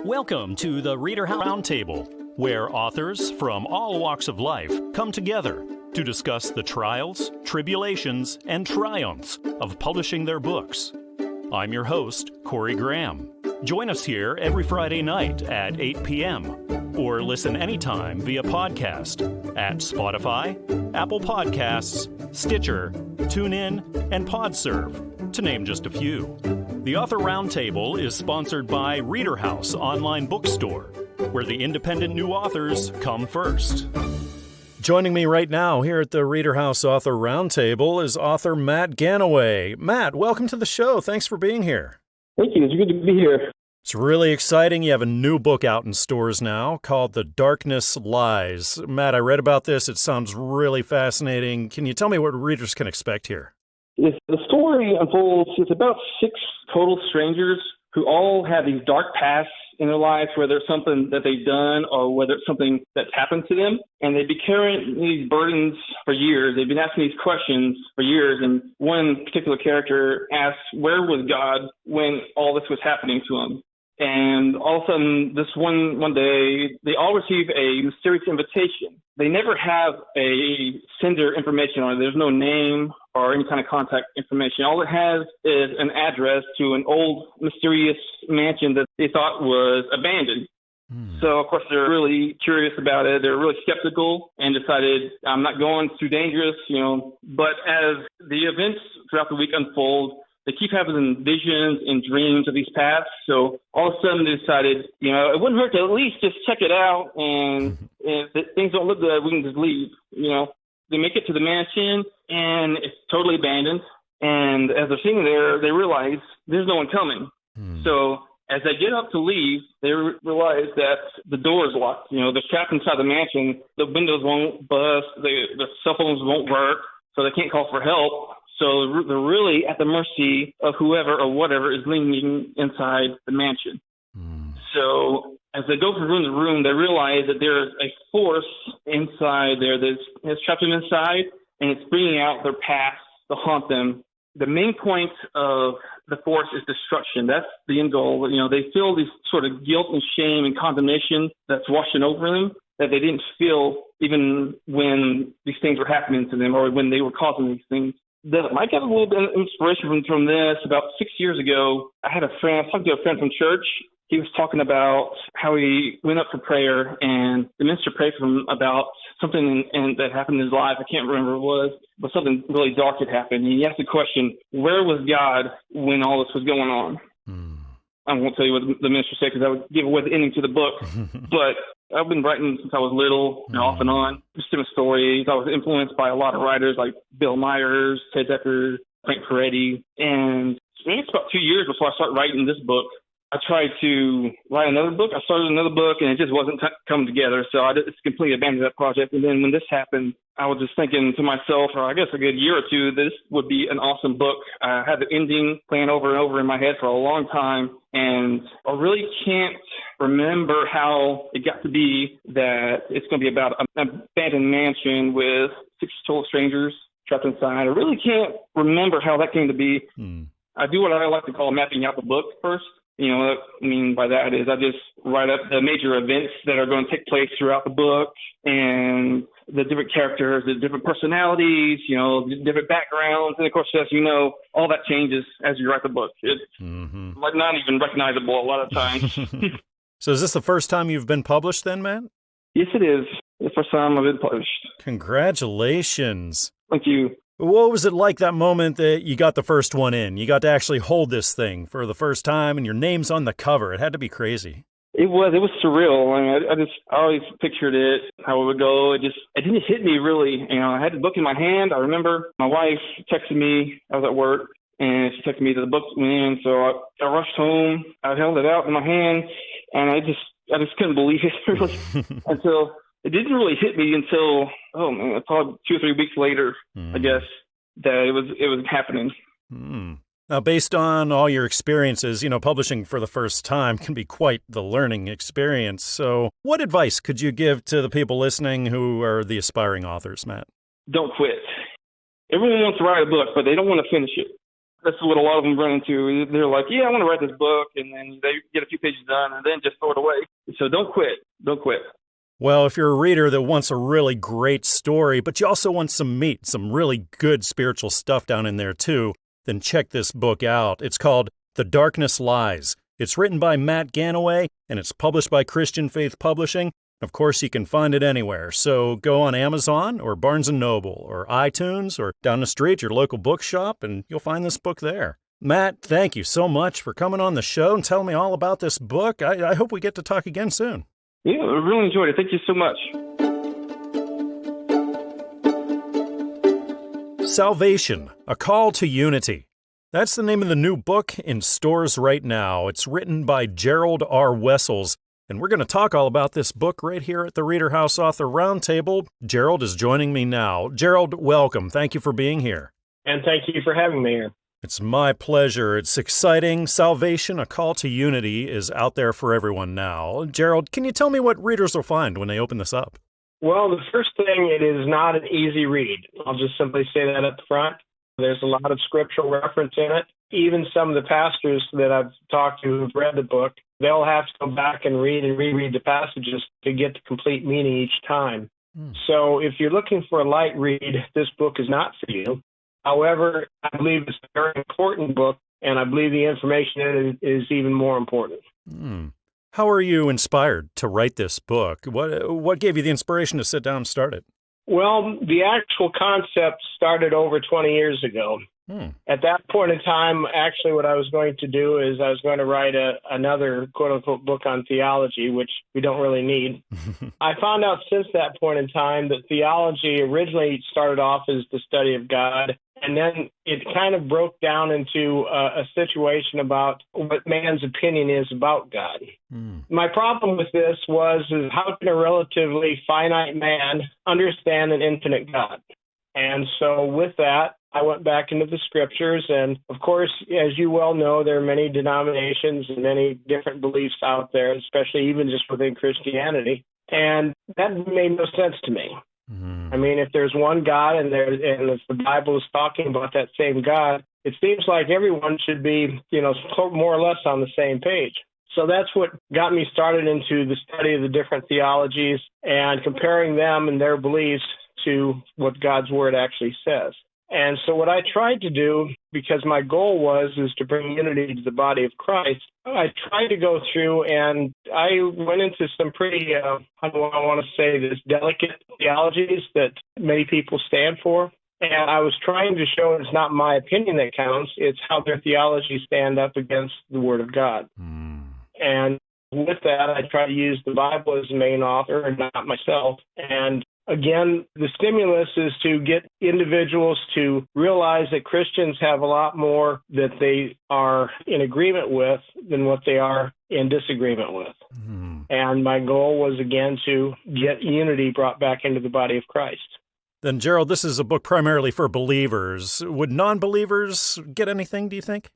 Welcome to the ReaderHouse Roundtable, where authors from all walks of life come together to discuss the trials, tribulations, and triumphs of publishing their books. I'm your host, Corey Graham. Join us here every Friday night at 8 p.m. or listen anytime via podcast at Spotify, Apple Podcasts, Stitcher, TuneIn, and PodServe, to name just a few. The Author Roundtable is sponsored by ReaderHouse Online Bookstore, where the independent new authors come first. Joining me right now here at the ReaderHouse Author Roundtable is author Matt Gannaway. Matt, welcome to the show. Thanks for being here. Thank you. It's good to be here. It's really exciting. You have a new book out in stores now called The Darkness Lies. Matt, I read about this. It sounds really fascinating. Can you tell me what readers can expect here? Yes, the story unfolds, it's about 6 total strangers who all have these dark pasts in their lives, whether it's something that they've done or whether it's something that's happened to them. And they've been carrying these burdens for years. They've been asking these questions for years. And one particular character asks, where was God when all this was happening to him? And all of a sudden, this one day, they all receive a mysterious invitation. They never have a sender information on it. There's no name or any kind of contact information. All it has is an address to an old mysterious mansion that they thought was abandoned. So, of course, they're really curious about it. They're really skeptical and decided, I'm not going, it's too dangerous, But as the events throughout the week unfold, they keep having visions and dreams of these paths. So all of a sudden they decided, it wouldn't hurt to at least just check it out. And if things don't look good, we can just leave. They make it to the mansion and it's totally abandoned. And as they're sitting there, they realize there's no one coming. So as they get up to leave, they realize that the door is locked. They're trapped inside the mansion. The windows won't bust. The cell phones won't work. So they can't call for help. So they're really at the mercy of whoever or whatever is living inside the mansion. So as they go from room to room, they realize that there's a force inside there that's trapped them inside, and it's bringing out their past to haunt them. The main point of the force is destruction. That's the end goal. They feel this sort of guilt and shame and condemnation that's washing over them that they didn't feel even when these things were happening to them or when they were causing these things. I got a little bit of inspiration from this. About 6 years ago, I was talking to a friend from church. He was talking about how he went up for prayer, and the minister prayed for him about something that happened in his life. I can't remember what it was, but something really dark had happened. And he asked the question, where was God when all this was going on? I won't tell you what the minister said because I would give away the ending to the book. But I've been writing since I was little, off and on, just different stories. I was influenced by a lot of writers like Bill Myers, Ted Decker, Frank Peretti. And I think it's about 2 years before I started writing this book. I tried to write another book. I started another book, and it just wasn't coming together. So I just completely abandoned that project. And then when this happened, I was just thinking to myself, for I guess a good year or two, this would be an awesome book. I had the ending playing over and over in my head for a long time, and I really can't remember how it got to be that it's going to be about an abandoned mansion with 6 total strangers trapped inside. I really can't remember how that came to be. I do what I like to call mapping out the book first. What I mean by that is I just write up the major events that are going to take place throughout the book and the different characters, the different personalities, the different backgrounds. And, of course, as you know, all that changes as you write the book. It's like not even recognizable a lot of times. So is this the first time you've been published then, Matt? Yes, it is. The first time I've been published. Congratulations. Thank you. What was it like that moment that you got the first one in? You got to actually hold this thing for the first time and your name's on the cover. It had to be crazy. It was surreal. I mean, I always pictured it, how it would go. It didn't hit me really. I had the book in my hand. I remember my wife texted me. I was at work and she texted me that the book went in. So I rushed home. I held it out in my hand and I just couldn't believe it really until it didn't really hit me until, probably 2 or 3 weeks later, I guess, that it was happening. Now, based on all your experiences, publishing for the first time can be quite the learning experience. So what advice could you give to the people listening who are the aspiring authors, Matt? Don't quit. Everyone wants to write a book, but they don't want to finish it. That's what a lot of them run into. They're like, yeah, I want to write this book, and then they get a few pages done and then just throw it away. So don't quit. Don't quit. Well, if you're a reader that wants a really great story, but you also want some meat, some really good spiritual stuff down in there too, then check this book out. It's called The Darkness Lies. It's written by Matt Gannaway, and it's published by Christian Faith Publishing. Of course, you can find it anywhere. So go on Amazon or Barnes & Noble or iTunes or down the street, your local bookshop, and you'll find this book there. Matt, thank you so much for coming on the show and telling me all about this book. I hope we get to talk again soon. Yeah, I really enjoyed it. Thank you so much. Salvation, A Call to Unity. That's the name of the new book in stores right now. It's written by Gerald R. Wessels, and we're going to talk all about this book right here at the ReaderHouse Author Roundtable. Gerald is joining me now. Gerald, welcome. Thank you for being here. And thank you for having me here. It's my pleasure. It's exciting. Salvation, A Call to Unity is out there for everyone now. Gerald, can you tell me what readers will find when they open this up? Well, the first thing, it is not an easy read. I'll just simply say that up front. There's a lot of scriptural reference in it. Even some of the pastors that I've talked to who've read the book, they'll have to go back and read and reread the passages to get the complete meaning each time. So if you're looking for a light read, this book is not for you. However, I believe it's a very important book, and I believe the information in it is even more important. How are you inspired to write this book? What gave you the inspiration to sit down and start it? Well, the actual concept started over 20 years ago. At that point in time, actually what I was going to do is I was going to write another quote-unquote book on theology, which we don't really need. I found out since that point in time that theology originally started off as the study of God, and then it kind of broke down into a situation about what man's opinion is about God. My problem with this is how can a relatively finite man understand an infinite God? And so with that, I went back into the scriptures, and of course, as you well know, there are many denominations and many different beliefs out there, especially even just within Christianity, and that made no sense to me. I mean, if there's one God and if the Bible is talking about that same God, it seems like everyone should be, more or less on the same page. So that's what got me started into the study of the different theologies and comparing them and their beliefs to what God's Word actually says. And so what I tried to do, because my goal is to bring unity to the body of Christ, I tried to go through and I went into some pretty, I want to say this, delicate theologies that many people stand for. And I was trying to show it's not my opinion that counts, it's how their theologies stand up against the Word of God. And with that, I try to use the Bible as the main author and not myself. And again, the stimulus is to get individuals to realize that Christians have a lot more that they are in agreement with than what they are in disagreement with. And my goal was, again, to get unity brought back into the body of Christ. Then, Gerald, this is a book primarily for believers. Would non-believers get anything, do you think?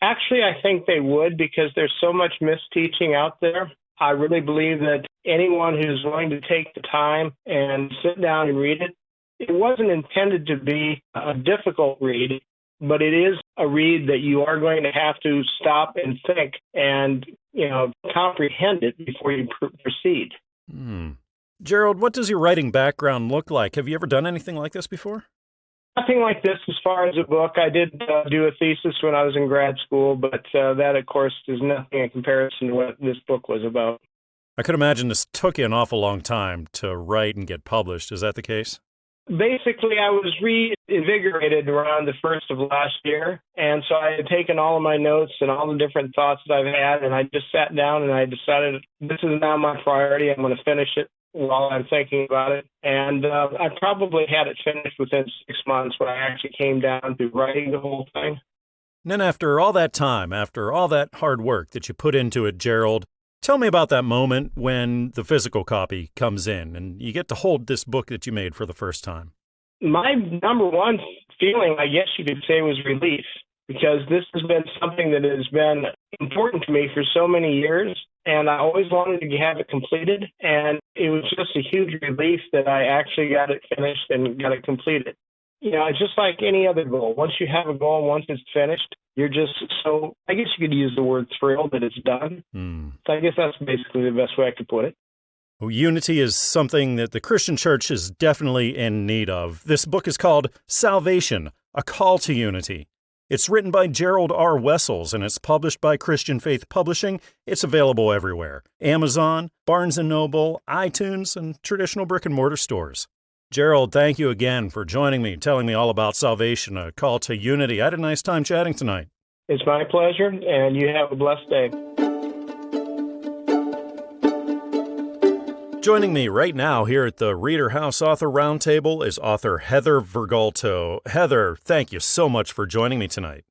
Actually, I think they would, because there's so much misteaching out there. I really believe that anyone who's willing to take the time and sit down and read it, it wasn't intended to be a difficult read, but it is a read that you are going to have to stop and think and, comprehend it before you proceed. Gerald, what does your writing background look like? Have you ever done anything like this before? Nothing like this as far as a book. I did do a thesis when I was in grad school, but that, of course, is nothing in comparison to what this book was about. I could imagine this took you an awful long time to write and get published. Is that the case? Basically, I was reinvigorated around the first of last year, and so I had taken all of my notes and all the different thoughts that I've had, and I just sat down and I decided this is now my priority. I'm going to finish it while I'm thinking about it. And I probably had it finished within 6 months when I actually came down to writing the whole thing. And then after all that time, after all that hard work that you put into it, Gerald, tell me about that moment when the physical copy comes in and you get to hold this book that you made for the first time. My number one feeling, I guess you could say, was relief, because this has been something that has been important to me for so many years. And I always wanted to have it completed, and it was just a huge relief that I actually got it finished and got it completed. It's just like any other goal. Once you have a goal, once it's finished, you're just so, I guess you could use the word thrilled that it's done. So I guess that's basically the best way I could put it. Well, unity is something that the Christian church is definitely in need of. This book is called Salvation, A Call to Unity. It's written by Gerald R. Wessels, and it's published by Christian Faith Publishing. It's available everywhere: Amazon, Barnes & Noble, iTunes, and traditional brick-and-mortar stores. Gerald, thank you again for joining me, telling me all about Salvation, A Call to Unity. I had a nice time chatting tonight. It's my pleasure, and you have a blessed day. Joining me right now here at the ReaderHouse Author Roundtable is author Heather Virgulto. Heather, thank you so much for joining me tonight.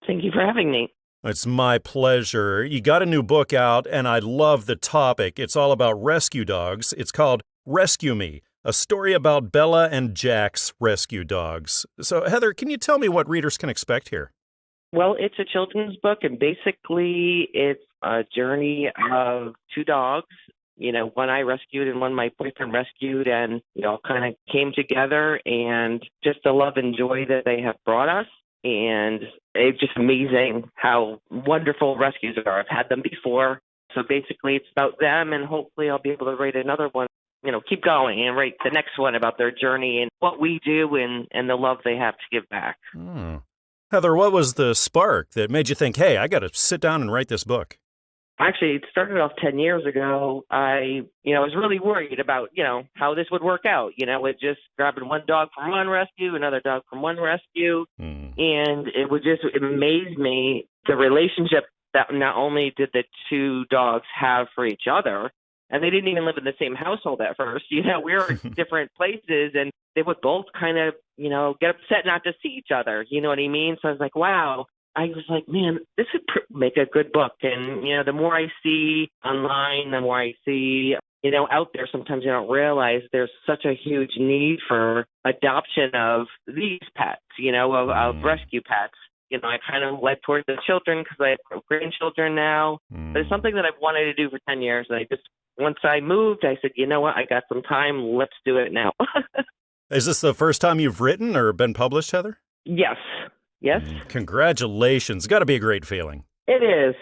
Thank you for having me. It's my pleasure. You got a new book out, and I love the topic. It's all about rescue dogs. It's called Rescue Me, a story about Bella and Jack's rescue dogs. So, Heather, can you tell me what readers can expect here? Well, it's a children's book, and basically it's a journey of two dogs. One I rescued and one my boyfriend rescued, and, kind of came together, and just the love and joy that they have brought us. And it's just amazing how wonderful rescues are. I've had them before. So basically it's about them, and hopefully I'll be able to write another one, keep going and write the next one about their journey and what we do and the love they have to give back. Heather, what was the spark that made you think, hey, I got to sit down and write this book? Actually, it started off 10 years ago. I was really worried about, how this would work out. With just grabbing one dog from one rescue, another dog from one rescue. And it amazed me, the relationship that not only did the two dogs have for each other, and they didn't even live in the same household at first. We were in different places, and they would both kind of, get upset not to see each other. You know what I mean? So I was like, wow. I was like, man, this would make a good book. And, the more I see online, the more I see, out there, sometimes you don't realize there's such a huge need for adoption of these pets, of rescue pets. I kind of led towards the children because I have grandchildren now. But it's something that I've wanted to do for 10 years. And once I moved, I said, you know what, I got some time. Let's do it now. Is this the first time you've written or been published, Heather? Yes. Congratulations. Got to be a great feeling. It is.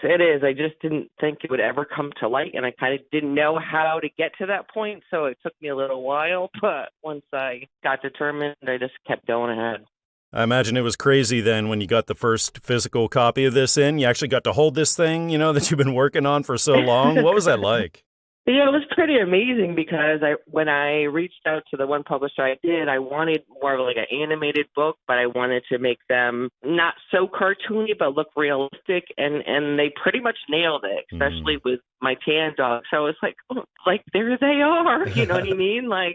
I just didn't think it would ever come to light, and I kind of didn't know how to get to that point, so it took me a little while, but once I got determined, I just kept going ahead. I imagine it was crazy then when you got the first physical copy of this in. You actually got to hold this thing, that you've been working on for so long. What was that like? Yeah, it was pretty amazing because when I reached out to the one publisher I did, I wanted more of like an animated book, but I wanted to make them not so cartoony, but look realistic. And they pretty much nailed it, especially with my tan dog. So I was like, oh, there they are. You know what I mean? I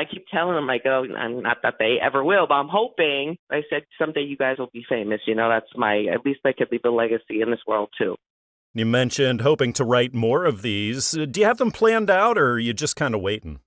keep telling them, I'm not that they ever will, but I'm hoping. I said, someday you guys will be famous. That's at least I could leave a legacy in this world too. You mentioned hoping to write more of these. Do you have them planned out, or are you just kind of waiting?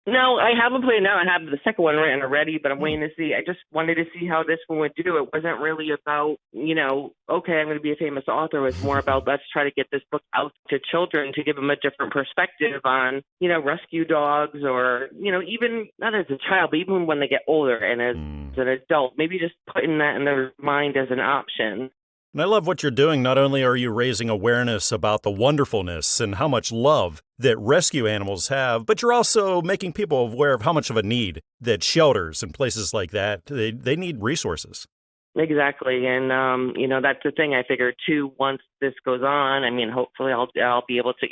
No, I have them planned out. I have the second one written already, but I'm waiting to see. I just wanted to see how this one would do. It wasn't really about, okay, I'm going to be a famous author. It was more about, let's try to get this book out to children to give them a different perspective on, rescue dogs, or, even not as a child, but even when they get older and as an adult, maybe just putting that in their mind as an option. And I love what you're doing. Not only are you raising awareness about the wonderfulness and how much love that rescue animals have, but you're also making people aware of how much of a need that shelters and places like that, they need resources. Exactly. And, that's the thing. I figured, too, once this goes on, hopefully I'll be able to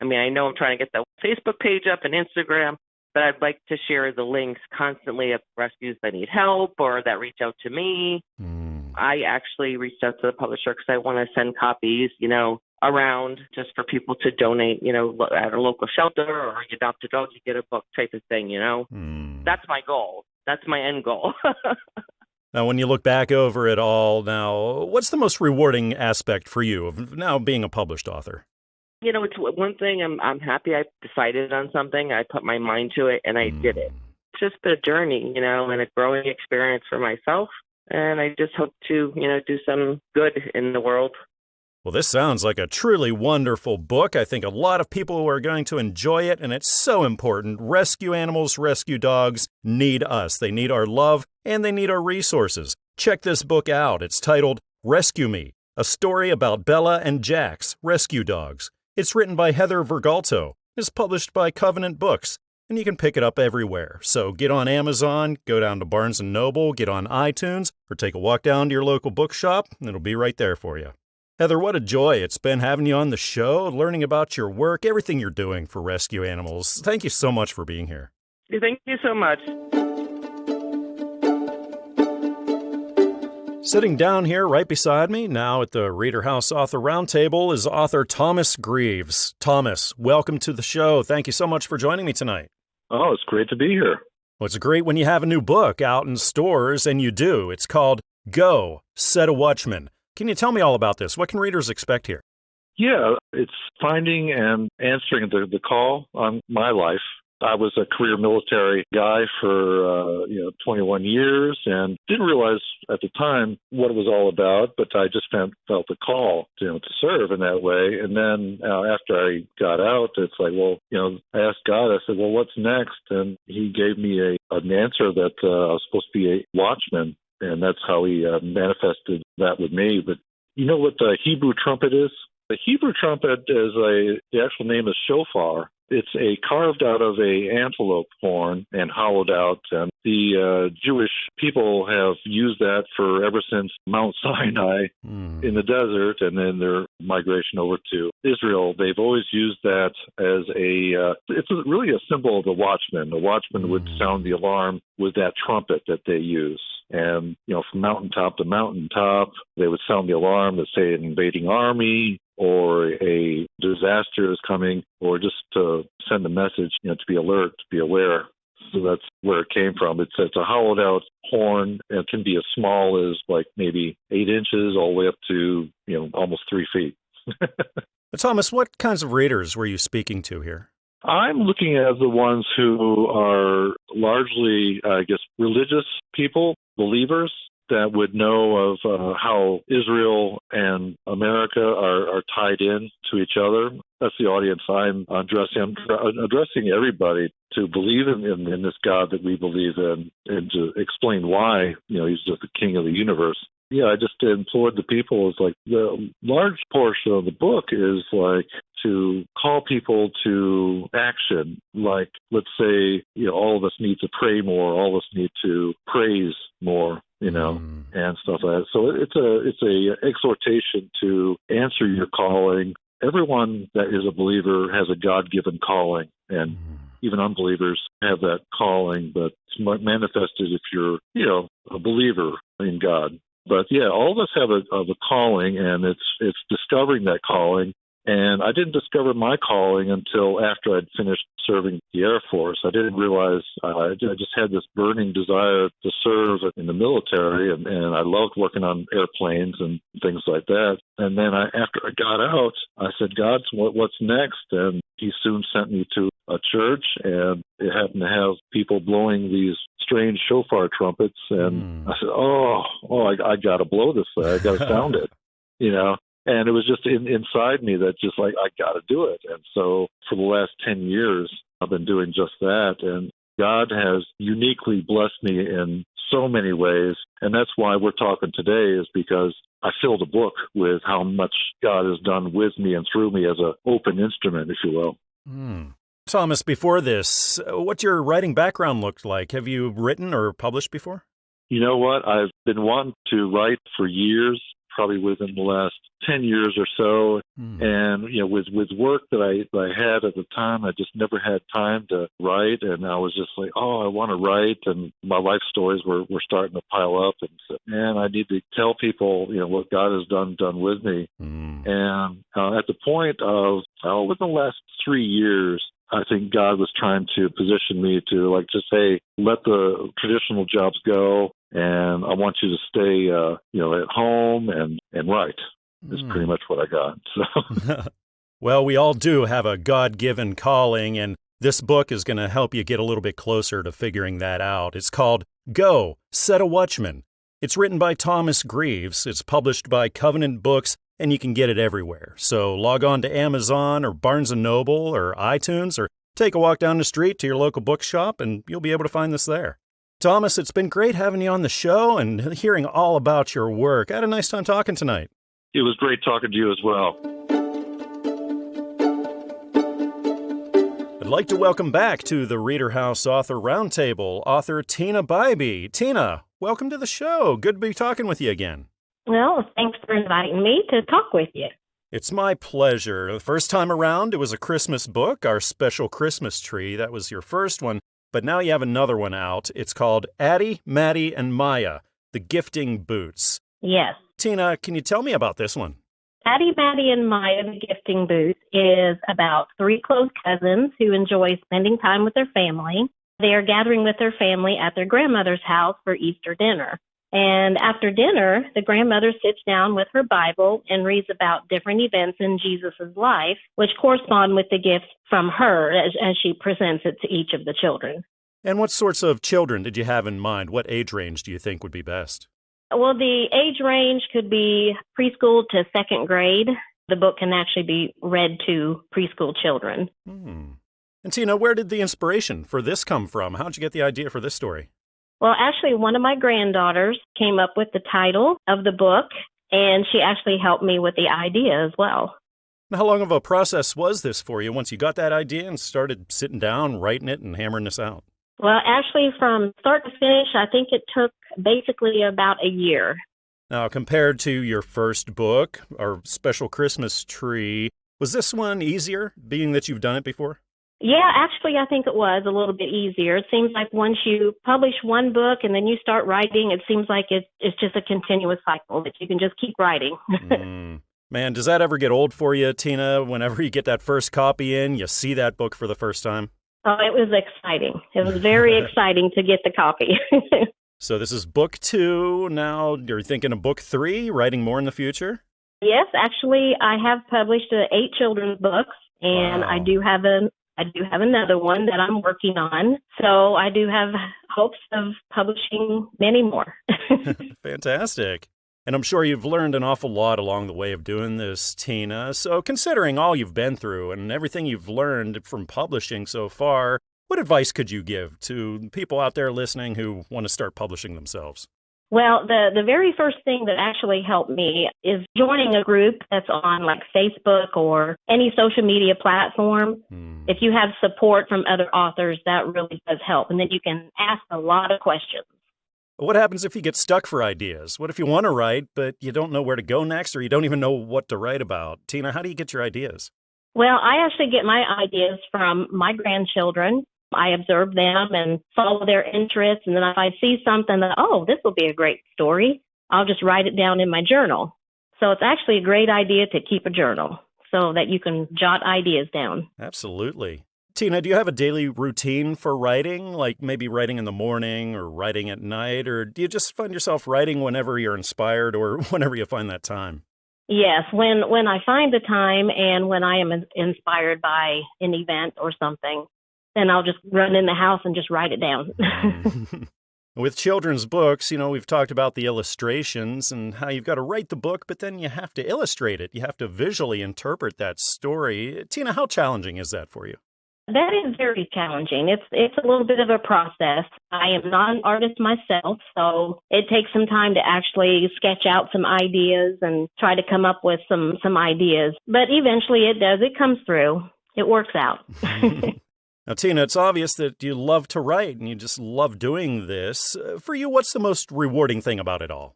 I know I'm trying to get the Facebook page up and Instagram, but I'd like to share the links constantly of rescues that need help or that reach out to me. I actually reached out to the publisher because I want to send copies, around just for people to donate, at a local shelter, or you adopt a dog, you get a book type of thing, That's my goal. That's my end goal. Now, when you look back over it all now, what's the most rewarding aspect for you of now being a published author? It's one thing. I'm happy I decided on something. I put my mind to it and I did it. It's just a journey, and a growing experience for myself. And I just hope to, do some good in the world. Well, this sounds like a truly wonderful book. I think a lot of people are going to enjoy it, and it's so important. Rescue animals, rescue dogs need us. They need our love, and they need our resources. Check this book out. It's titled Rescue Me, a story about Bella and Jax, rescue dogs. It's written by Heather Virgulto. It's published by Covenant Books, and you can pick it up everywhere. So get on Amazon, go down to Barnes & Noble, get on iTunes, or take a walk down to your local bookshop, and it'll be right there for you. Heather, what a joy it's been having you on the show, learning about your work, everything you're doing for rescue animals. Thank you so much for being here. Thank you so much. Sitting down here right beside me now at the ReaderHouse Author Roundtable is author Thomas Greaves. Thomas, welcome to the show. Thank you so much for joining me tonight. Oh, it's great to be here. Well, it's great when you have a new book out in stores, and you do. It's called Go, Set a Watchman. Can you tell me all about this? What can readers expect here? Yeah, it's finding and answering the call on my life. I was a career military guy for 21 years and didn't realize at the time what it was all about, but I just felt the call to serve in that way. And then after I got out, it's like, I asked God, I said, well, what's next? And he gave me an answer that I was supposed to be a watchman. And that's how he manifested that with me. But you know what the Hebrew trumpet is? The Hebrew trumpet the actual name is shofar. It's carved out of a antelope horn and hollowed out. And the Jewish people have used that ever since Mount Sinai in the desert, and then their migration over to Israel. They've always used that as it's really a symbol of the watchman. The watchman would sound the alarm with that trumpet that they use. And, from mountaintop to mountaintop, they would sound the alarm that say an invading army or a disaster is coming, or just to send a message, to be alert, to be aware. So that's where it came from. It's a hollowed out horn. It can be as small as like maybe 8 inches all the way up to, almost 3 feet. Thomas, what kinds of readers were you speaking to here? I'm looking at the ones who are largely, religious people, believers that would know of how Israel and America are tied in to each other. That's the audience I'm addressing. I'm addressing everybody to believe in this God that we believe in and to explain why, he's just the king of the universe. Yeah, I just implored the people. It's like the large portion of the book is like to call people to action. Like, let's say, all of us need to pray more. All of us need to praise more, and stuff like that. So it's a exhortation to answer your calling. Everyone that is a believer has a God-given calling, and even unbelievers have that calling, but it's manifested if you're, a believer in God. But yeah, all of us have a calling, and it's discovering that calling. And I didn't discover my calling until after I'd finished serving the Air Force. I didn't realize I just had this burning desire to serve in the military, and I loved working on airplanes and things like that. And then after I got out, I said, God, what's next? And he soon sent me to a church, and it happened to have people blowing these strange shofar trumpets. And I said, I got to blow this thing. I got to sound it, And it was just inside me that just like, I got to do it. And so for the last 10 years, I've been doing just that. And God has uniquely blessed me in so many ways. And that's why we're talking today, is because I filled a book with how much God has done with me and through me as an open instrument, if you will. Thomas, before this, what's your writing background looked like? Have you written or published before? You know what? I've been wanting to write for years, probably within the last 10 years or so. And, with work that I had at the time, I just never had time to write. And I was just like, I want to write. And my life stories were starting to pile up. And said, man, I need to tell people, what God has done with me. And at the point of, within the last 3 years, I think God was trying to position me to just say, let the traditional jobs go, and I want you to stay, at home and write. Is pretty much what I got. So. Well, we all do have a God-given calling, and this book is going to help you get a little bit closer to figuring that out. It's called Go, Set a Watchman. It's written by Thomas Greaves. It's published by Covenant Books, and you can get it everywhere. So log on to Amazon or Barnes & Noble or iTunes, or take a walk down the street to your local bookshop, and you'll be able to find this there. Thomas, it's been great having you on the show and hearing all about your work. I had a nice time talking tonight. It was great talking to you as well. I'd like to welcome back to the ReaderHouse Author Roundtable author Tina Biby. Tina, welcome to the show. Good to be talking with you again. Well, thanks for inviting me to talk with you. It's my pleasure. The first time around, it was a Christmas book, our special Christmas tree. That was your first one. But now you have another one out. It's called Addie, Maddie, and Maya, The Gifting Boots. Yes. Tina, can you tell me about this one? Addie, Maddie, and Maya, The Gifting Boots is about three close cousins who enjoy spending time with their family. They are gathering with their family at their grandmother's house for Easter dinner. And after dinner, the grandmother sits down with her Bible and reads about different events in Jesus' life, which correspond with the gifts from her as she presents it to each of the children. And what sorts of children did you have in mind? What age range do you think would be best? Well, the age range could be preschool to second grade. The book can actually be read to preschool children. And Tina, where did the inspiration for this come from? How'd you get the idea for this story? Well, actually, one of my granddaughters came up with the title of the book, and she actually helped me with the idea as well. How long of a process was this for you once you got that idea and started sitting down, writing it, and hammering this out? Well, actually, from start to finish, I think it took basically about a year. Now, compared to your first book, our special Christmas tree, was this one easier, being that you've done it before? Yeah, actually, I think it was a little bit easier. It seems like once you publish one book and then you start writing, it seems like it's just a continuous cycle that you can just keep writing. Man, does that ever get old for you, Tina? Whenever you get that first copy in, you see that book for the first time? Oh, it was exciting. It was very exciting to get the copy. So this is book 2. Now you're thinking of book 3, writing more in the future? Yes, actually, I have published 8 children's books, and Wow. I do have another one that I'm working on. So I do have hopes of publishing many more. Fantastic. And I'm sure you've learned an awful lot along the way of doing this, Tina. So considering all you've been through and everything you've learned from publishing so far, what advice could you give to people out there listening who want to start publishing themselves? Well, the very first thing that actually helped me is joining a group that's on like Facebook or any social media platform. If you have support from other authors, that really does help. And then you can ask a lot of questions. What happens if you get stuck for ideas? What if you want to write, but you don't know where to go next, or you don't even know what to write about? Tina, how do you get your ideas? Well, I actually get my ideas from my grandchildren. I observe them and follow their interests. And then if I see something that, oh, this will be a great story, I'll just write it down in my journal. So it's actually a great idea to keep a journal so that you can jot ideas down. Absolutely. Tina, do you have a daily routine for writing, like maybe writing in the morning or writing at night, or do you just find yourself writing whenever you're inspired or whenever you find that time? Yes, when I find the time and when I am inspired by an event or something, then I'll just run in the house and just write it down. With children's books, we've talked about the illustrations and how you've got to write the book, but then you have to illustrate it. You have to visually interpret that story. Tina, how challenging is that for you? That is very challenging. It's a little bit of a process. I am not an artist myself, so it takes some time to actually sketch out some ideas and try to come up with some ideas. But eventually it does. It comes through. It works out. Now, Tina, it's obvious that you love to write and you just love doing this. For you, what's the most rewarding thing about it all?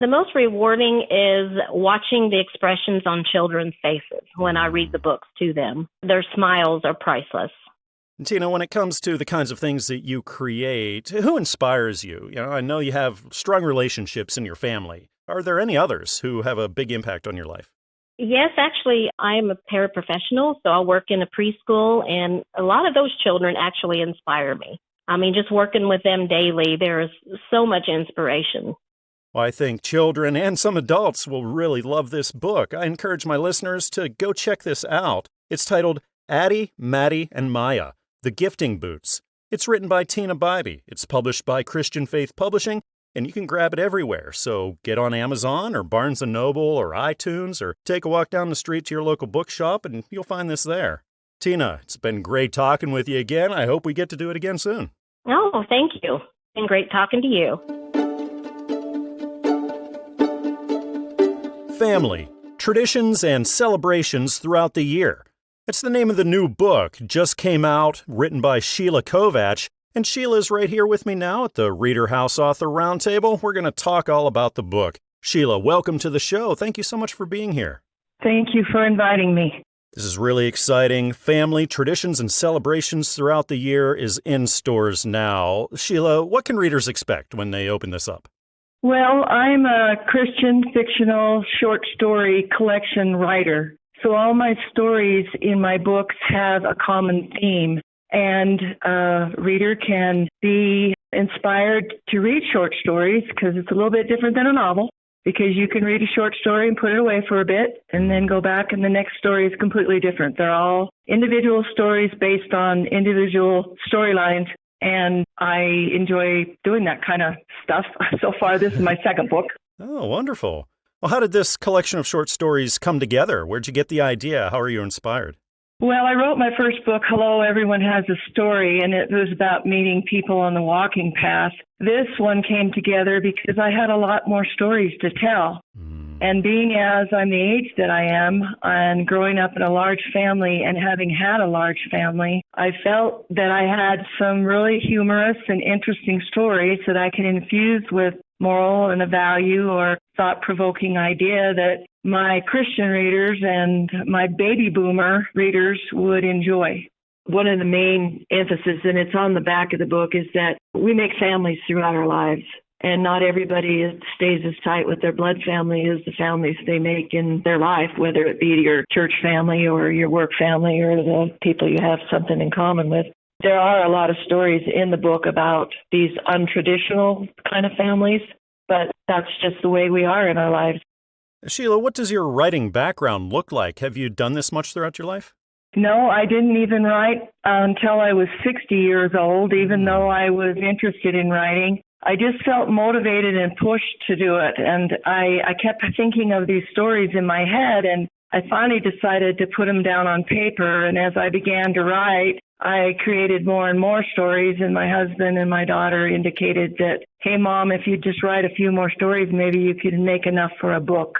The most rewarding is watching the expressions on children's faces when I read the books to them. Their smiles are priceless. And Tina, when it comes to the kinds of things that you create, who inspires you? I know you have strong relationships in your family. Are there any others who have a big impact on your life? Yes, actually, I am a paraprofessional, so I work in a preschool, and a lot of those children actually inspire me. I mean, just working with them daily, there is so much inspiration. Well, I think children and some adults will really love this book. I encourage my listeners to go check this out. It's titled Addie, Maddie, and Maya, The Gifting Boots. It's written by Tina Biby. It's published by Christian Faith Publishing, and you can grab it everywhere. So get on Amazon or Barnes & Noble or iTunes, or take a walk down the street to your local bookshop and you'll find this there. Tina, it's been great talking with you again. I hope we get to do it again soon. Oh, thank you. It's been great talking to you. Family, Traditions and Celebrations Throughout the Year. It's the name of the new book, just came out, written by Sheila Kovach. And Sheila's right here with me now at the ReaderHouse Author Roundtable. We're going to talk all about the book. Sheila, welcome to the show. Thank you so much for being here. Thank you for inviting me. This is really exciting. Family, Traditions, and Celebrations Throughout the Year is in stores now. Sheila, what can readers expect when they open this up? Well, I'm a Christian fictional short story collection writer. So all my stories in my books have a common theme, and a reader can be inspired to read short stories because it's a little bit different than a novel, because you can read a short story and put it away for a bit and then go back and the next story is completely different. They're all individual stories based on individual storylines, and I enjoy doing that kind of stuff. So far, this is my second book. Oh, wonderful. Well, how did this collection of short stories come together? Where'd you get the idea? How are you inspired? Well, I wrote my first book, Hello, Everyone Has a Story, and it was about meeting people on the walking path. This one came together because I had a lot more stories to tell. And being as I'm the age that I am, and growing up in a large family and having had a large family, I felt that I had some really humorous and interesting stories that I could infuse with moral and a value or thought-provoking idea that my Christian readers and my baby boomer readers would enjoy. One of the main emphasis, and it's on the back of the book, is that we make families throughout our lives. And not everybody stays as tight with their blood family as the families they make in their life, whether it be your church family or your work family or the people you have something in common with. There are a lot of stories in the book about these untraditional kind of families, but that's just the way we are in our lives. Sheila, what does your writing background look like? Have you done this much throughout your life? No, I didn't even write until I was 60 years old, even though I was interested in writing. I just felt motivated and pushed to do it. And I kept thinking of these stories in my head, and I finally decided to put them down on paper. And as I began to write, I created more and more stories, and my husband and my daughter indicated that, hey, Mom, if you just write a few more stories, maybe you could make enough for a book.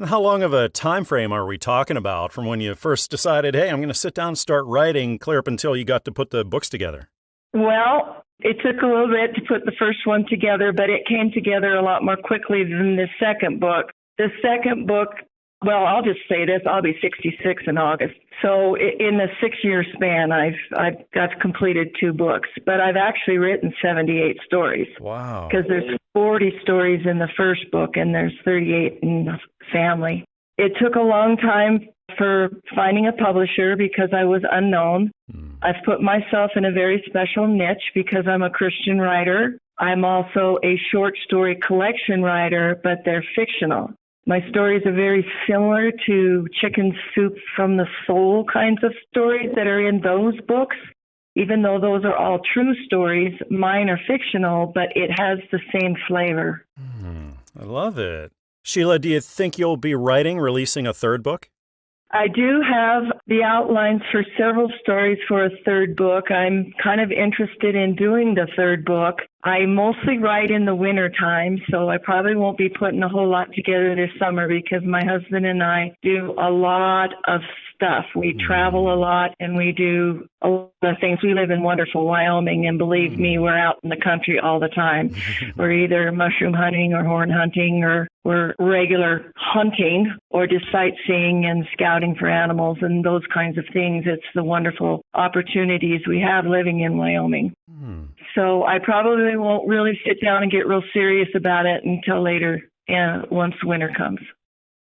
How long of a time frame are we talking about from when you first decided, hey, I'm going to sit down and start writing, clear up until you got to put the books together? Well, it took a little bit to put the first one together, but it came together a lot more quickly than the second book. The second book, well, I'll just say this, I'll be 66 in August. So in the 6-year span, I've got completed 2 books, but I've actually written 78 stories. Wow. Because there's 40 stories in the first book and there's 38 in the family. It took a long time for finding a publisher because I was unknown. I've put myself in a very special niche because I'm a Christian writer. I'm also a short story collection writer, but they're fictional. My stories are very similar to chicken soup from the soul kinds of stories that are in those books. Even though those are all true stories, mine are fictional, but it has the same flavor. I love it. Sheila, do you think you'll be releasing a third book? I do have the outlines for several stories for a third book. I'm kind of interested in doing the third book. I mostly write in the winter time, so I probably won't be putting a whole lot together this summer because my husband and I do a lot of stuff. We travel a lot and we do a lot of things. We live in wonderful Wyoming, and believe me, we're out in the country all the time. We're either mushroom hunting or horn hunting, or we're regular hunting or just sightseeing and scouting for animals and those kinds of things. It's the wonderful opportunities we have living in Wyoming. So I probably won't really sit down and get real serious about it until later, once winter comes.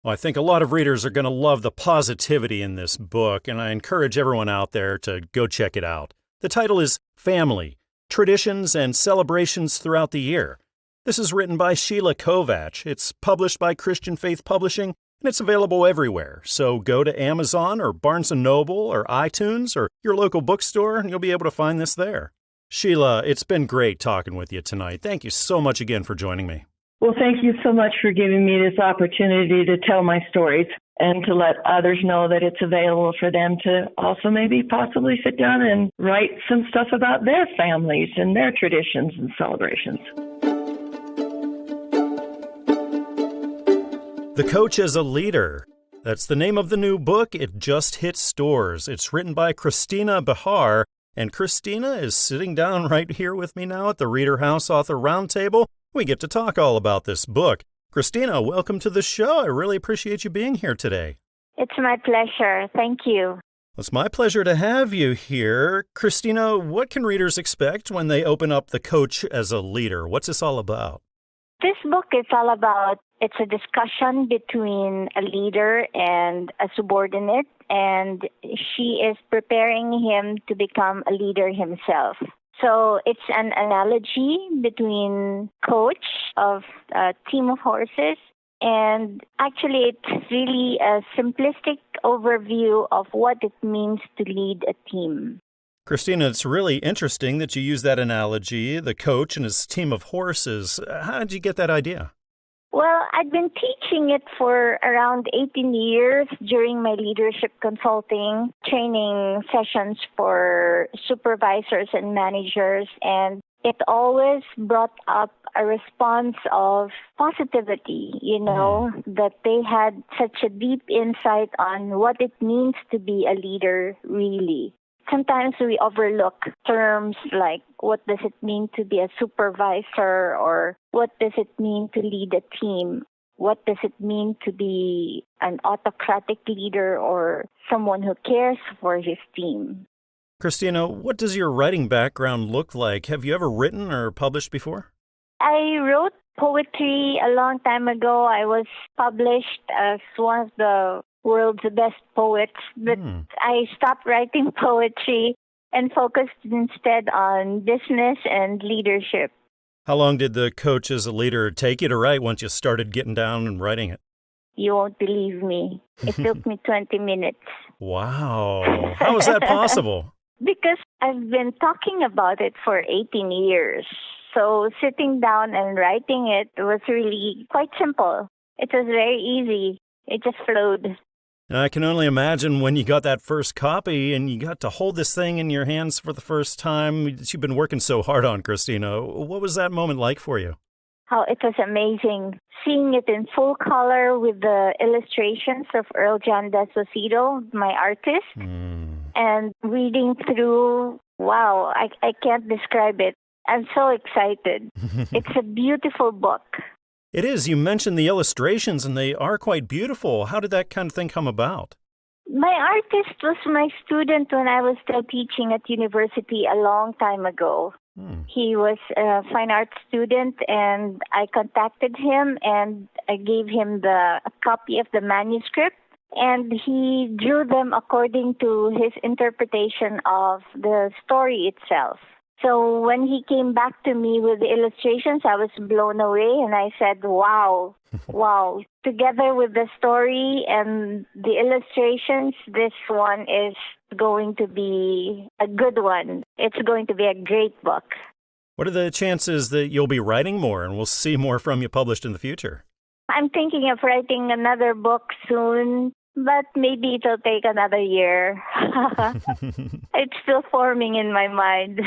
Well, I think a lot of readers are going to love the positivity in this book, and I encourage everyone out there to go check it out. The title is Family, Traditions and Celebrations Throughout the Year. This is written by Sheila Kovach. It's published by Christian Faith Publishing, and it's available everywhere. So go to Amazon or Barnes & Noble or iTunes or your local bookstore, and you'll be able to find this there. Sheila, it's been great talking with you tonight. Thank you so much again for joining me. Well, thank you so much for giving me this opportunity to tell my stories and to let others know that it's available for them to also maybe possibly sit down and write some stuff about their families and their traditions and celebrations. The Coach as a Leader. That's the name of the new book. It just hit stores. It's written by Cristina Bejar, and Cristina is sitting down right here with me now at the ReaderHouse Author Roundtable. We get to talk all about this book. Cristina, welcome to the show. I really appreciate you being here today. It's my pleasure. Thank you. It's my pleasure to have you here. Cristina, what can readers expect when they open up The Coach as a Leader? What's this all about? This book is all about, it's a discussion between a leader and a subordinate, and she is preparing him to become a leader himself. So it's an analogy between coach of a team of horses, and actually it's really a simplistic overview of what it means to lead a team. Cristina, it's really interesting that you use that analogy, the coach and his team of horses. How did you get that idea? Well, I've been teaching it for around 18 years during my leadership consulting training sessions for supervisors and managers, and it always brought up a response of positivity, that they had such a deep insight on what it means to be a leader really. Sometimes we overlook terms like what does it mean to be a supervisor, or what does it mean to lead a team? What does it mean to be an autocratic leader or someone who cares for his team? Cristina, what does your writing background look like? Have you ever written or published before? I wrote poetry a long time ago. I was published as one of the world's best poets, but I stopped writing poetry and focused instead on business and leadership. How long did The Coach as a Leader take you to write once you started getting down and writing it? You won't believe me. It took me 20 minutes. Wow. How is that possible? Because I've been talking about it for 18 years. So sitting down and writing it was really quite simple. It was very easy. It just flowed. I can only imagine when you got that first copy and you got to hold this thing in your hands for the first time that you've been working so hard on, Cristina. What was that moment like for you? Oh, it was amazing. Seeing it in full color with the illustrations of Earl John D'Esposito, my artist, and reading through, wow, I can't describe it. I'm so excited. It's a beautiful book. It is. You mentioned the illustrations, and they are quite beautiful. How did that kind of thing come about? My artist was my student when I was still teaching at university a long time ago. He was a fine arts student, and I contacted him, and I gave him a copy of the manuscript, and he drew them according to his interpretation of the story itself. So when he came back to me with the illustrations, I was blown away, and I said, wow. Together with the story and the illustrations, this one is going to be a good one. It's going to be a great book. What are the chances that you'll be writing more and we'll see more from you published in the future? I'm thinking of writing another book soon, but maybe it'll take another year. It's still forming in my mind.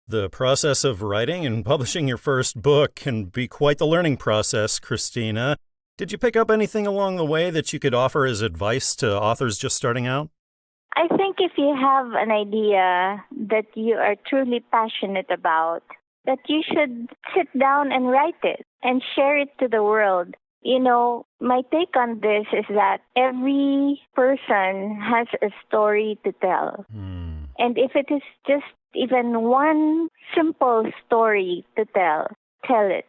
The process of writing and publishing your first book can be quite the learning process, Cristina. Did you pick up anything along the way that you could offer as advice to authors just starting out? I think if you have an idea that you are truly passionate about, that you should sit down and write it and share it to the world. My take on this is that every person has a story to tell. And if it is just even one simple story to tell it,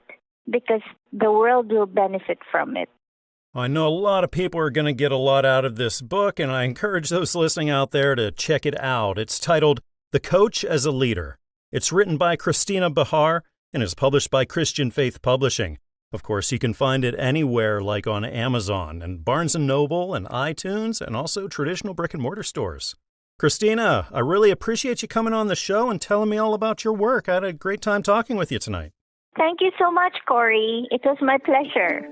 because the world will benefit from it. I know a lot of people are going to get a lot out of this book, and I encourage those listening out there to check it out. It's titled The Coach as a Leader. It's written by Cristina Bejar and is published by Christian Faith Publishing. Of course, you can find it anywhere like on Amazon and Barnes & Noble and iTunes and also traditional brick-and-mortar stores. Cristina, I really appreciate you coming on the show and telling me all about your work. I had a great time talking with you tonight. Thank you so much, Corey. It was my pleasure.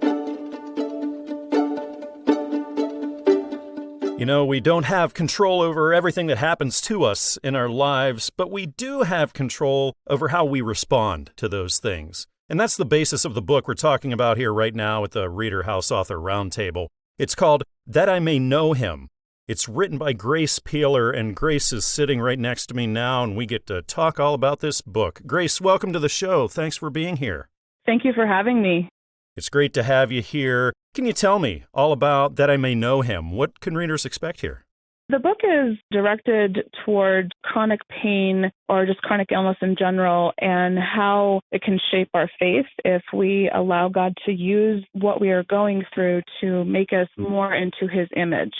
You know, we don't have control over everything that happens to us in our lives, but we do have control over how we respond to those things. And that's the basis of the book we're talking about here right now at the ReaderHouse Author Roundtable. It's called That I May Know Him. It's written by Grace Peeler, and Grace is sitting right next to me now, and we get to talk all about this book. Grace, welcome to the show. Thanks for being here. Thank you for having me. It's great to have you here. Can you tell me all about That I May Know Him? What can readers expect here? The book is directed toward chronic pain or just chronic illness in general and how it can shape our faith if we allow God to use what we are going through to make us more into His image.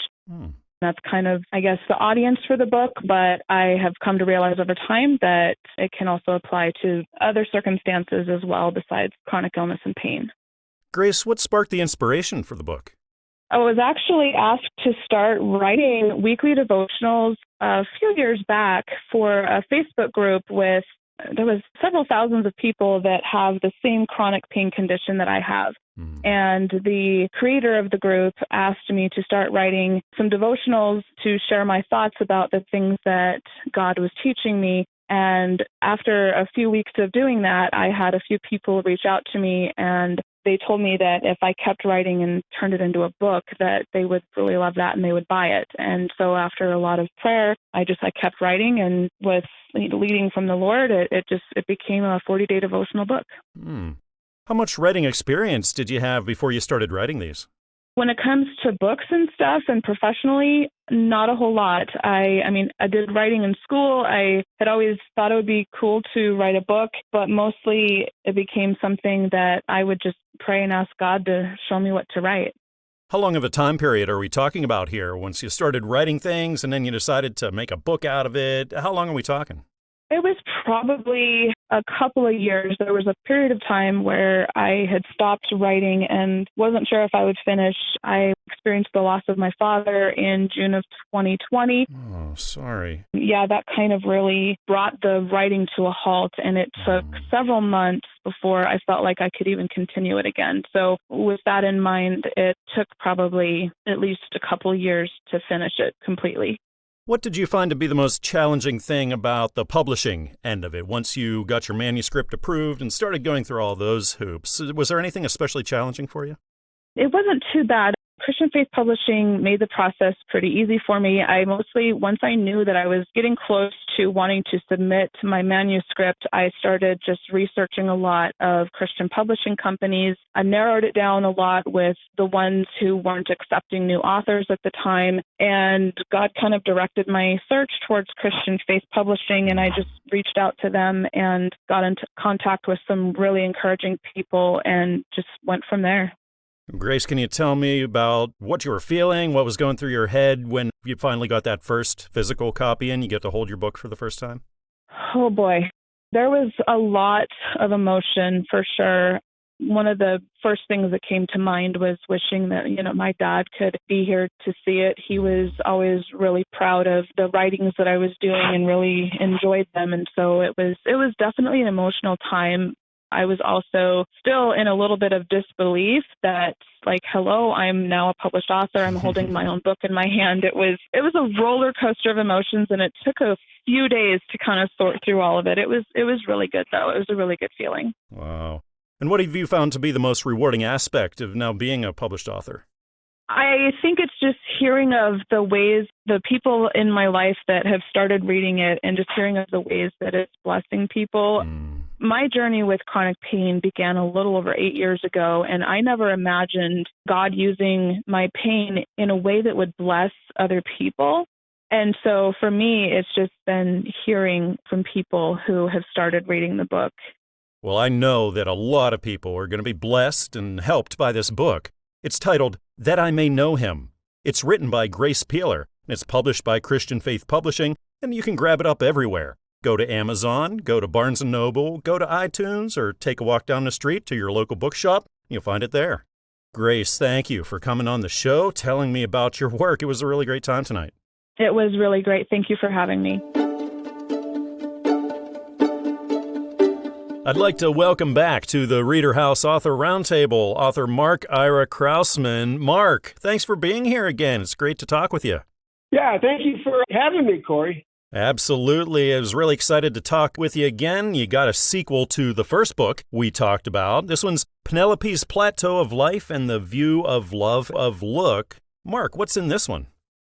That's kind of, I guess, the audience for the book, but I have come to realize over time that it can also apply to other circumstances as well besides chronic illness and pain. Grace, what sparked the inspiration for the book? I was actually asked to start writing weekly devotionals a few years back for a Facebook group with, there was several thousands of people that have the same chronic pain condition that I have. And the creator of the group asked me to start writing some devotionals to share my thoughts about the things that God was teaching me. And after a few weeks of doing that, I had a few people reach out to me, and they told me that if I kept writing and turned it into a book, that they would really love that and they would buy it. And so after a lot of prayer, I kept writing, and with leading from the Lord, it became a 40-day devotional book. How much writing experience did you have before you started writing these? When it comes to books and stuff and professionally, not a whole lot. I did writing in school. I had always thought it would be cool to write a book, but mostly it became something that I would just pray and ask God to show me what to write. How long of a time period are we talking about here? Once you started writing things and then you decided to make a book out of it, how long are we talking? It was probably a couple of years. There was a period of time where I had stopped writing and wasn't sure if I would finish. I experienced the loss of my father in June of 2020. Oh, sorry. Yeah, that kind of really brought the writing to a halt, and it took several months before I felt like I could even continue it again. So with that in mind, it took probably at least a couple of years to finish it completely. What did you find to be the most challenging thing about the publishing end of it? Once you got your manuscript approved and started going through all those hoops, was there anything especially challenging for you? It wasn't too bad. Christian Faith Publishing made the process pretty easy for me. Once I knew that I was getting close to wanting to submit my manuscript, I started just researching a lot of Christian publishing companies. I narrowed it down a lot with the ones who weren't accepting new authors at the time, and God kind of directed my search towards Christian Faith Publishing, and I just reached out to them and got into contact with some really encouraging people and just went from there. Grace, can you tell me about what you were feeling, what was going through your head when you finally got that first physical copy and you get to hold your book for the first time? Oh, boy. There was a lot of emotion, for sure. One of the first things that came to mind was wishing that, my dad could be here to see it. He was always really proud of the writings that I was doing and really enjoyed them. And so it was definitely an emotional time. I was also still in a little bit of disbelief that, hello, I'm now a published author. I'm holding my own book in my hand. It was a roller coaster of emotions, and it took a few days to kind of sort through all of it. It was really good, though. It was a really good feeling. Wow. And what have you found to be the most rewarding aspect of now being a published author? I think it's just hearing of the ways, the people in my life that have started reading it, and just hearing of the ways that it's blessing people. My journey with chronic pain began a little over 8 years ago, and I never imagined God using my pain in a way that would bless other people. And so for me, it's just been hearing from people who have started reading the book. Well, I know that a lot of people are going to be blessed and helped by this book. It's titled That I May Know Him. It's written by Grace Peeler, and it's published by Christian Faith Publishing, and you can grab it up everywhere. Go to Amazon, go to Barnes & Noble, go to iTunes, or take a walk down the street to your local bookshop. You'll find it there. Grace, thank you for coming on the show, telling me about your work. It was a really great time tonight. It was really great. Thank you for having me. I'd like to welcome back to the ReaderHouse Author Roundtable author Mark Ira Krausman. Mark, thanks for being here again. It's great to talk with you. Yeah, thank you for having me, Corey. Absolutely. I was really excited to talk with you again. You got a sequel to the first book we talked about. This one's Penelope's Plateau of Life and the View of Love of Look. Mark, what's in this one?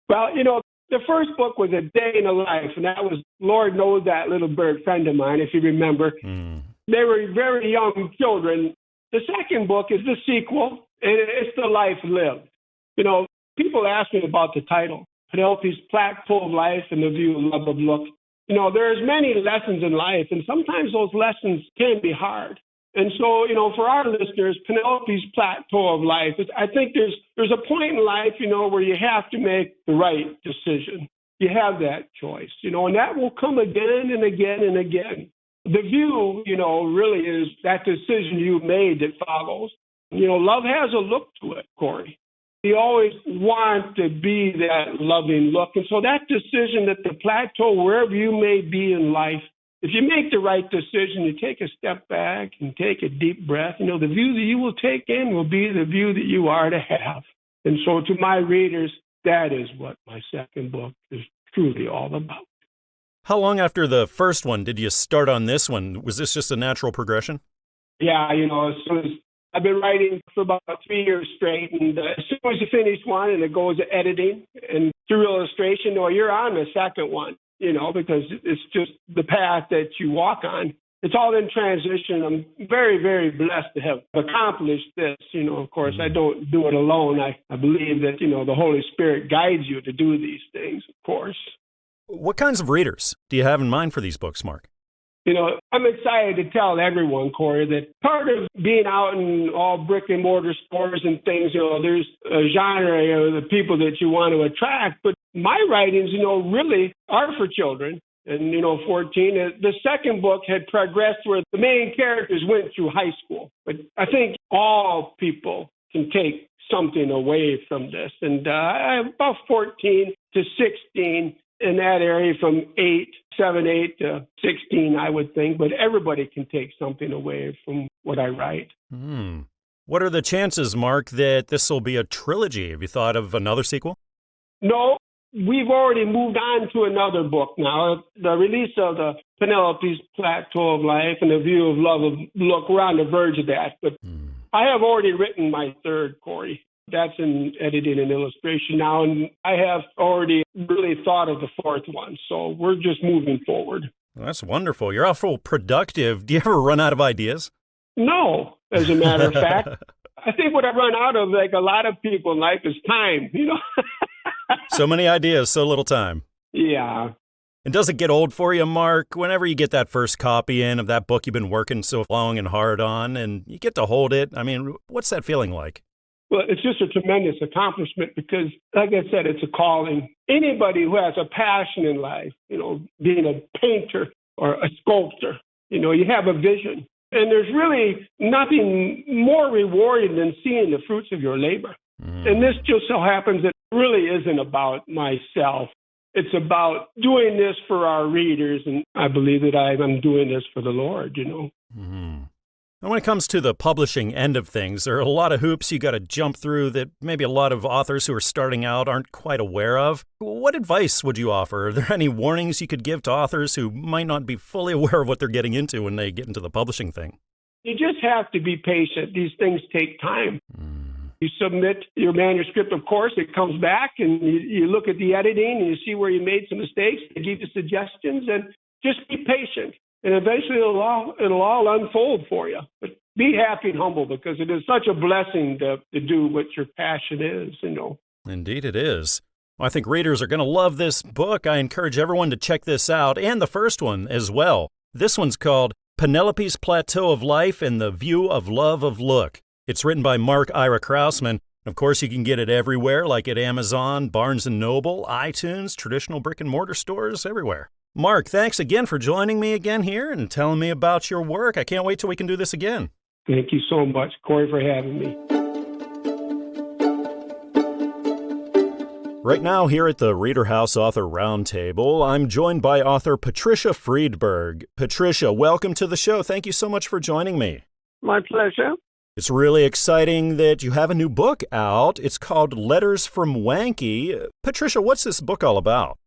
Well, the first book was A Day in the Life, and that was Lord Knows That Little Bird friend of mine, if you remember. They were very young children. The second book is the sequel, and it's The Life Lived. People ask me about the title, Penelope's Plateau of Life and the View of Love of Look. There's many lessons in life, and sometimes those lessons can be hard. And so, for our listeners, Penelope's Plateau of Life, I think there's a point in life, where you have to make the right decision. You have that choice, and that will come again and again and again. The view, really is that decision you made that follows. Love has a look to it, Corey. You always want to be that loving look. And so that decision at the plateau, wherever you may be in life, if you make the right decision, you take a step back and take a deep breath, the view that you will take in will be the view that you are to have. And so to my readers, that is what my second book is truly all about. How long after the first one did you start on this one? Was this just a natural progression? Yeah, as soon as I've been writing for about 3 years straight, and as soon as you finish one and it goes to editing and through illustration, you're on the second one, because it's just the path that you walk on. It's all in transition. I'm very, very blessed to have accomplished this. Of course, I don't do it alone. I believe that, the Holy Spirit guides you to do these things, of course. What kinds of readers do you have in mind for these books, Mark? I'm excited to tell everyone, Corey, that part of being out in all brick and mortar stores and things, there's a genre of the people that you want to attract. But my writings, really are for children. And, 14, the second book had progressed where the main characters went through high school. But I think all people can take something away from this. And I have about 14 to 16 in that area from 7, 8 to 16, I would think. But everybody can take something away from what I write. What are the chances, Mark, that this will be a trilogy? Have you thought of another sequel? No, we've already moved on to another book now. The release of the Penelope's Plateau of Life and the View of Love of Look, we're on the verge of that. But I have already written my third, Corey. That's in editing and illustration now, and I have already really thought of the fourth one. So we're just moving forward. Well, that's wonderful. You're awful productive. Do you ever run out of ideas? No, as a matter of fact. I think what I run out of, like a lot of people in life, is time, So many ideas, so little time. Yeah. And does it get old for you, Mark, whenever you get that first copy in of that book you've been working so long and hard on, and you get to hold it? I mean, what's that feeling like? Well, it's just a tremendous accomplishment because, like I said, it's a calling. Anybody who has a passion in life, being a painter or a sculptor, you have a vision. And there's really nothing more rewarding than seeing the fruits of your labor. And this just so happens that it really isn't about myself. It's about doing this for our readers. And I believe that I'm doing this for the Lord, And when it comes to the publishing end of things, there are a lot of hoops you got to jump through that maybe a lot of authors who are starting out aren't quite aware of. What advice would you offer? Are there any warnings you could give to authors who might not be fully aware of what they're getting into when they get into the publishing thing? You just have to be patient. These things take time. You submit your manuscript, of course, it comes back, and you look at the editing, and you see where you made some mistakes. They give you suggestions, and just be patient. And eventually it'll all unfold for you. But be happy and humble because it is such a blessing to do what your passion is, Indeed it is. Well, I think readers are going to love this book. I encourage everyone to check this out, and the first one as well. This one's called Penelope's Plateau of Life and the View of Love of Look. It's written by Mark Ira Krausman. Of course, you can get it everywhere, like at Amazon, Barnes & Noble, iTunes, traditional brick-and-mortar stores, everywhere. Mark, thanks again for joining me again here and telling me about your work. I can't wait till we can do this again. Thank you so much, Corey, for having me. Right now, here at the ReaderHouse Author Roundtable, I'm joined by author Patricia Friedberg. Patricia, welcome to the show. Thank you so much for joining me. My pleasure. It's really exciting that you have a new book out. It's called Letters from Wanky. Patricia, what's this book all about?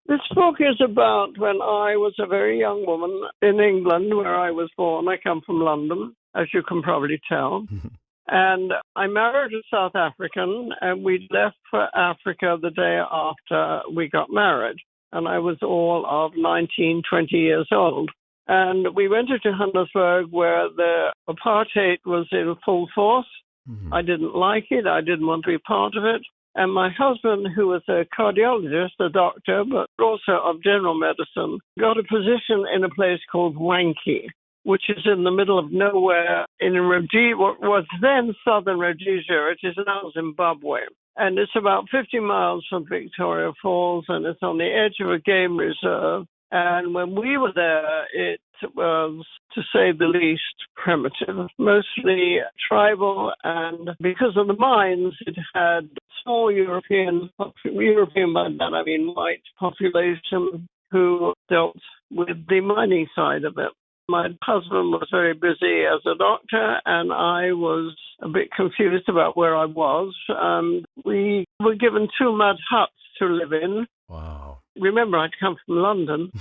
This book is about when I was a very young woman in England, where I was born. I come from London, as you can probably tell. And I married a South African, and we left for Africa the day after we got married. And I was all of 19, 20 years old. And we went to Johannesburg, where the apartheid was in full force. I didn't like it. I didn't want to be part of it. And my husband, who was a cardiologist, a doctor, but also of general medicine, got a position in a place called Wanky, which is in the middle of nowhere in what was then southern Rhodesia. It is now Zimbabwe. And it's about 50 miles from Victoria Falls, and it's on the edge of a game reserve. And when we were there, it was, to say the least, primitive, mostly tribal, and because of the mines, it had small European by that I mean white population who dealt with the mining side of it. My husband was very busy as a doctor, and I was a bit confused about where I was. We were given 2 mud huts to live in. Wow. Remember, I'd come from London,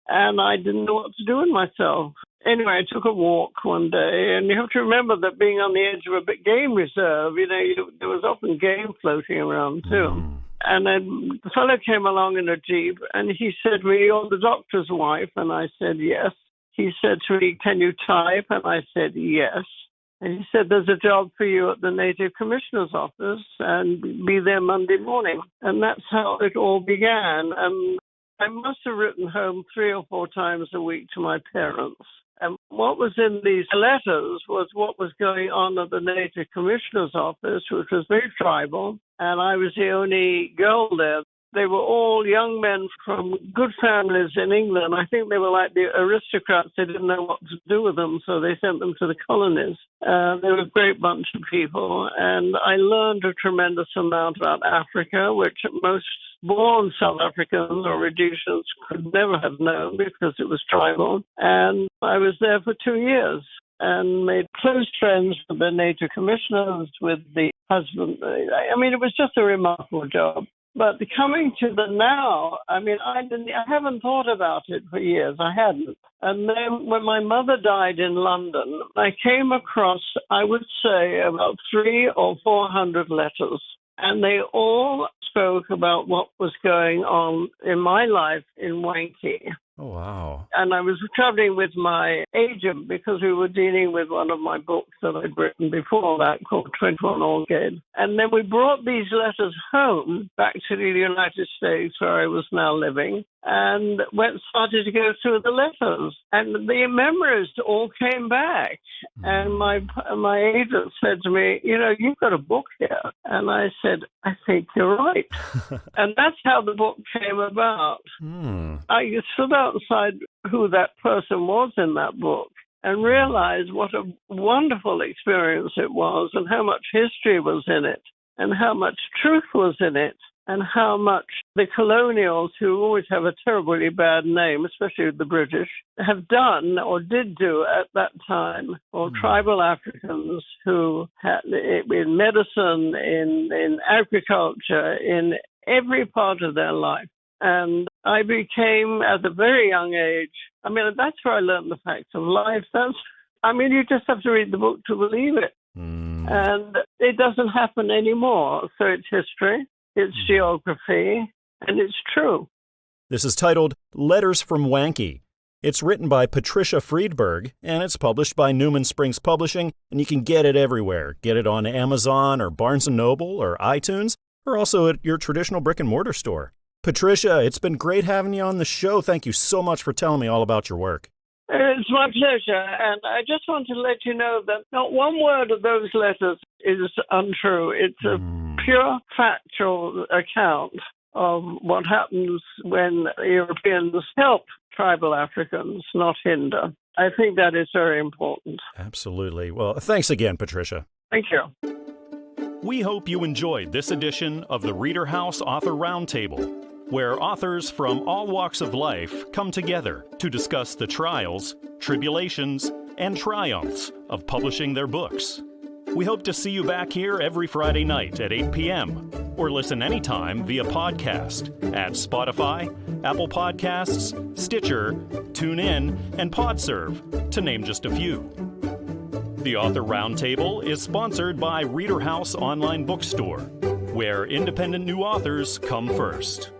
and I didn't know what to do with myself. Anyway, I took a walk one day, and you have to remember that being on the edge of a big game reserve, there was often game floating around too. And then the fellow came along in a Jeep, and he said, "Well, you're the doctor's wife?" And I said, "Yes." He said to me, "Can you type?" And I said, "Yes." And he said, "There's a job for you at the Native Commissioner's office, and be there Monday morning." And that's how it all began. And I must have written home 3 or 4 times a week to my parents. And what was in these letters was what was going on at the Native Commissioner's office, which was very tribal. And I was the only girl there. They were all young men from good families in England. I think they were like the aristocrats. They didn't know what to do with them, so they sent them to the colonies. They were a great bunch of people. And I learned a tremendous amount about Africa, which most born South Africans or Rhodesians could never have known because it was tribal. And I was there for 2 years and made close friends with the Native Commissioners, with the husband. I mean, it was just a remarkable job. But coming to the now, I mean, I haven't thought about it for years. I hadn't. And then when my mother died in London, I came across, I would say, about 300 or 400 letters. And they all spoke about what was going on in my life in Wanky. Oh, wow. And I was traveling with my agent because we were dealing with one of my books that I'd written before that called 21 Orchid. And then we brought these letters home back to the United States where I was now living and started to go through the letters. And the memories all came back. And my agent said to me, "You've got a book here." And I said, "I think you're right." And that's how the book came about. I stood outside who that person was in that book and realized what a wonderful experience it was and how much history was in it and how much truth was in it and how much the colonials, who always have a terribly bad name, especially the British, have done or did do at that time, or tribal Africans who had in medicine, in agriculture, in every part of their life. And I became, at a very young age, that's where I learned the facts of life. You just have to read the book to believe it. And it doesn't happen anymore. So it's history, it's geography, and it's true. This is titled Letters from Wanky. It's written by Patricia Friedberg, and it's published by Newman Springs Publishing, and you can get it everywhere. Get it on Amazon or Barnes & Noble or iTunes, or also at your traditional brick-and-mortar store. Patricia, it's been great having you on the show. Thank you so much for telling me all about your work. It's my pleasure. And I just want to let you know that not one word of those letters is untrue. It's a pure factual account of what happens when Europeans help tribal Africans, not hinder. I think that is very important. Absolutely. Well, thanks again, Patricia. Thank you. We hope you enjoyed this edition of the ReaderHouse Author Roundtable, where authors from all walks of life come together to discuss the trials, tribulations, and triumphs of publishing their books. We hope to see you back here every Friday night at 8 p.m. or listen anytime via podcast at Spotify, Apple Podcasts, Stitcher, TuneIn, and PodServe, to name just a few. The Author Roundtable is sponsored by ReaderHouse Online Bookstore, where independent new authors come first.